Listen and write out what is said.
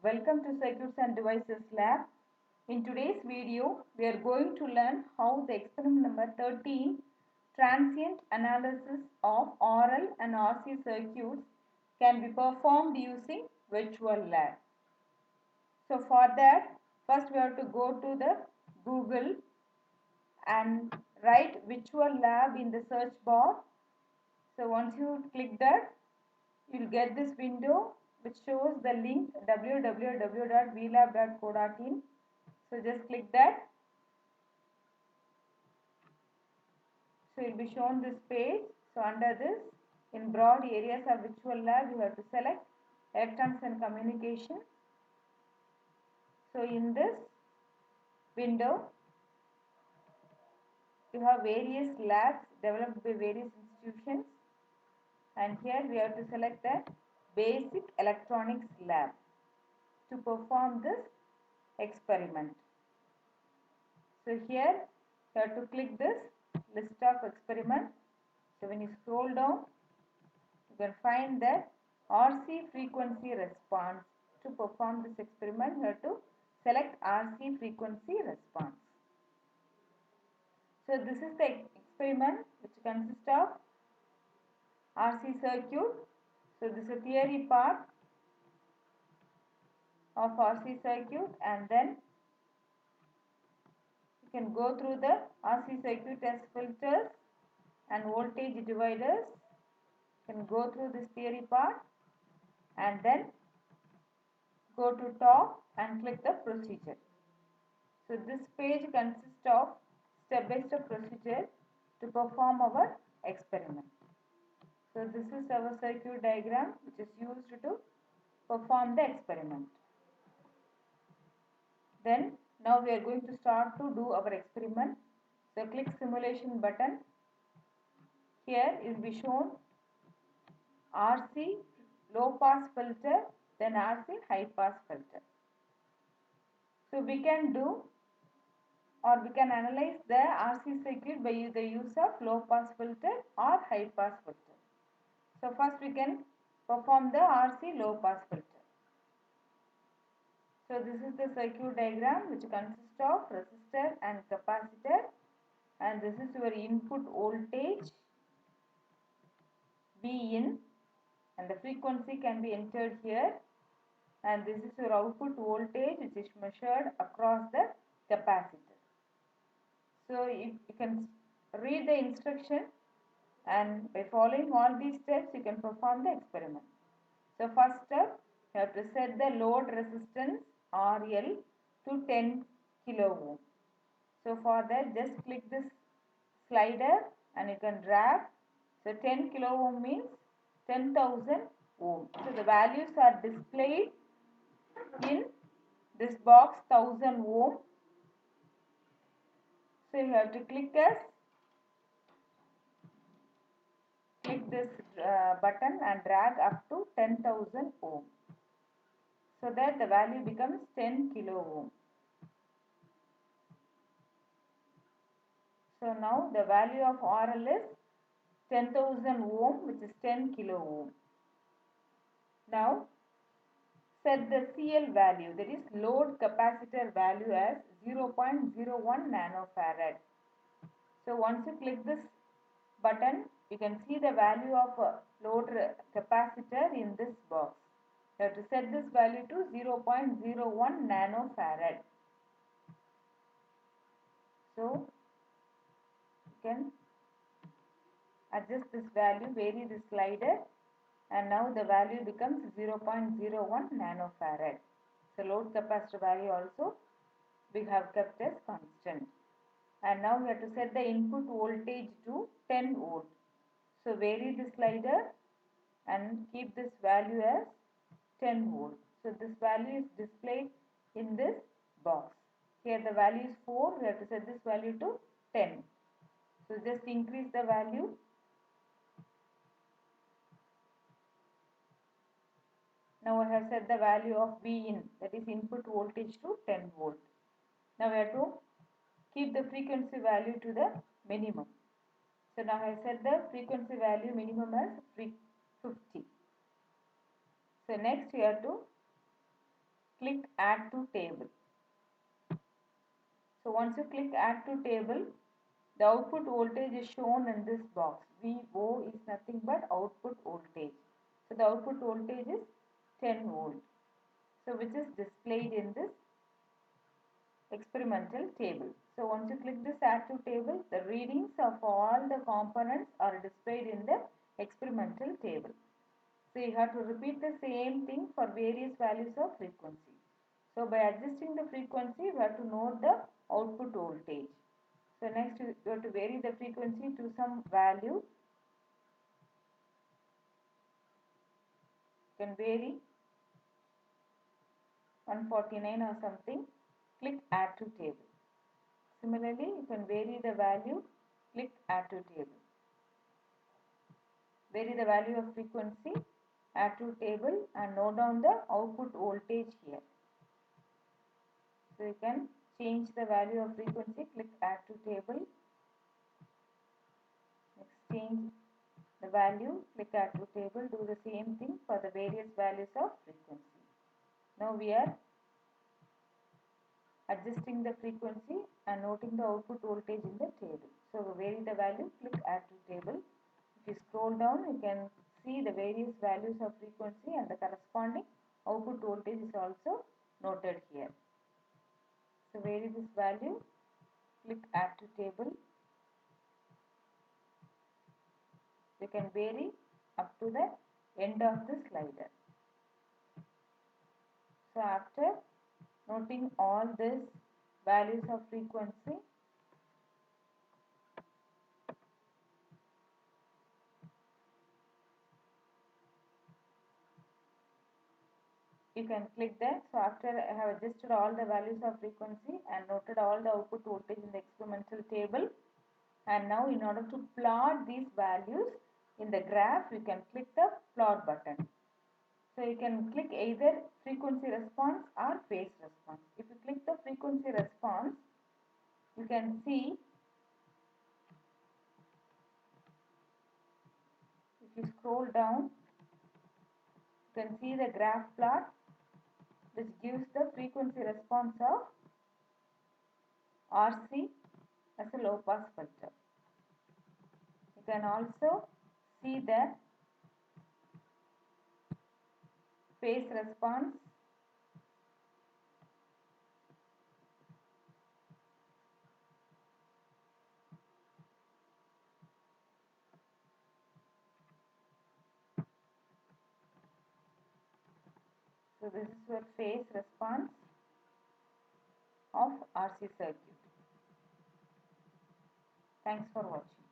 Welcome to Circuits and Devices Lab. In today's video, we are going to learn how the experiment number 13, transient analysis of RL and RC circuits, can be performed using virtual lab. So for that, first we have to go to the Google and write virtual lab in the search bar. So once you click that, you will get this window which shows the link www.vlab.co.in. So just click that. So you will be shown this page. So under this, in broad areas of virtual lab, you have to select electronics and communication. So in this window, you have various labs developed by various institutions, and here we have to select the basic electronics lab to perform this experiment. So here you have to click this list of experiment. So when you scroll down, you can find that RC frequency response. To perform this experiment, you have to select RC frequency response. So this is the experiment which consists of RC circuit. So this is the theory part of RC circuit, and then you can go through the RC circuit test filters and voltage dividers. You can go through this theory part and then go to top and click the procedure. So this page consists of step-by-step procedure to perform our experiment. So this is our circuit diagram which is used to perform the experiment. Then now we are going to start to do our experiment. So click simulation button. Here it will be shown RC low pass filter, then RC high pass filter. So we can do, or we can analyze the RC circuit by the use of low pass filter or high pass filter. So first we can perform the RC low pass filter. So this is the circuit diagram which consists of resistor and capacitor, and this is your input voltage B in, and the frequency can be entered here, and this is your output voltage which is measured across the capacitor. So if you can read the instruction, and by following all these steps you can perform the experiment. So first step, you have to set the load resistance RL to 10 kilo ohm. So for that, just click this slider and you can drag. So 10 kilo ohm means 10,000 ohm. So the values are displayed in this box 1000 ohm. So you have to click this button and drag up to 10,000 ohm, so that the value becomes 10 kilo ohm. So now the value of RL is 10,000 ohm, which is 10 kilo ohm. Now set the CL value, that is load capacitor value, as 0.01 nanofarad. So once you click this button, you can see the value of load capacitor in this box. You have to set this value to 0.01 nanofarad. So you can adjust this value, vary the slider, and now the value becomes 0.01 nanofarad. So load capacitor value also we have kept as constant. And now we have to set the input voltage to 10 volt. So vary the slider and keep this value as 10 volt. So this value is displayed in this box. Here the value is 4, we have to set this value to 10. So just increase the value. Now I have set the value of V in, that is input voltage, to 10 volt. Now we have to keep the frequency value to the minimum. So now I set the frequency value minimum as 50. So next you have to click add to table. So once you click add to table, the output voltage is shown in this box. VO is nothing but output voltage. So the output voltage is 10 volt. So which is displayed in this experimental table. So once you click this add to table, the readings of all the components are displayed in the experimental table. So you have to repeat the same thing for various values of frequency. So by adjusting the frequency, we have to note the output voltage. So next you have to vary the frequency to some value. You can vary 149 or something. Click add to table. Similarly, you can vary the value. Click add to table. Vary the value of frequency, add to table, and note down the output voltage here. So you can change the value of frequency. Click add to table. Next, change the value. Click add to table. Do the same thing for the various values of frequency. Now we are adjusting the frequency and noting the output voltage in the table. So vary the value. Click add to table. If you scroll down, you can see the various values of frequency and the corresponding output voltage is also noted here. So vary this value. Click add to table. You can vary up to the end of the slider. So after noting all these values of frequency, you can click that. So after I have adjusted all the values of frequency and noted all the output voltage in the experimental table, and now in order to plot these values in the graph, you can click the plot button. So you can click either frequency response or phase response. If you click the frequency response, you can see, if you scroll down, you can see the graph plot which gives the frequency response of RC as a low pass filter. You can also see the phase response So this is your phase response of RC circuit. Thanks for watching.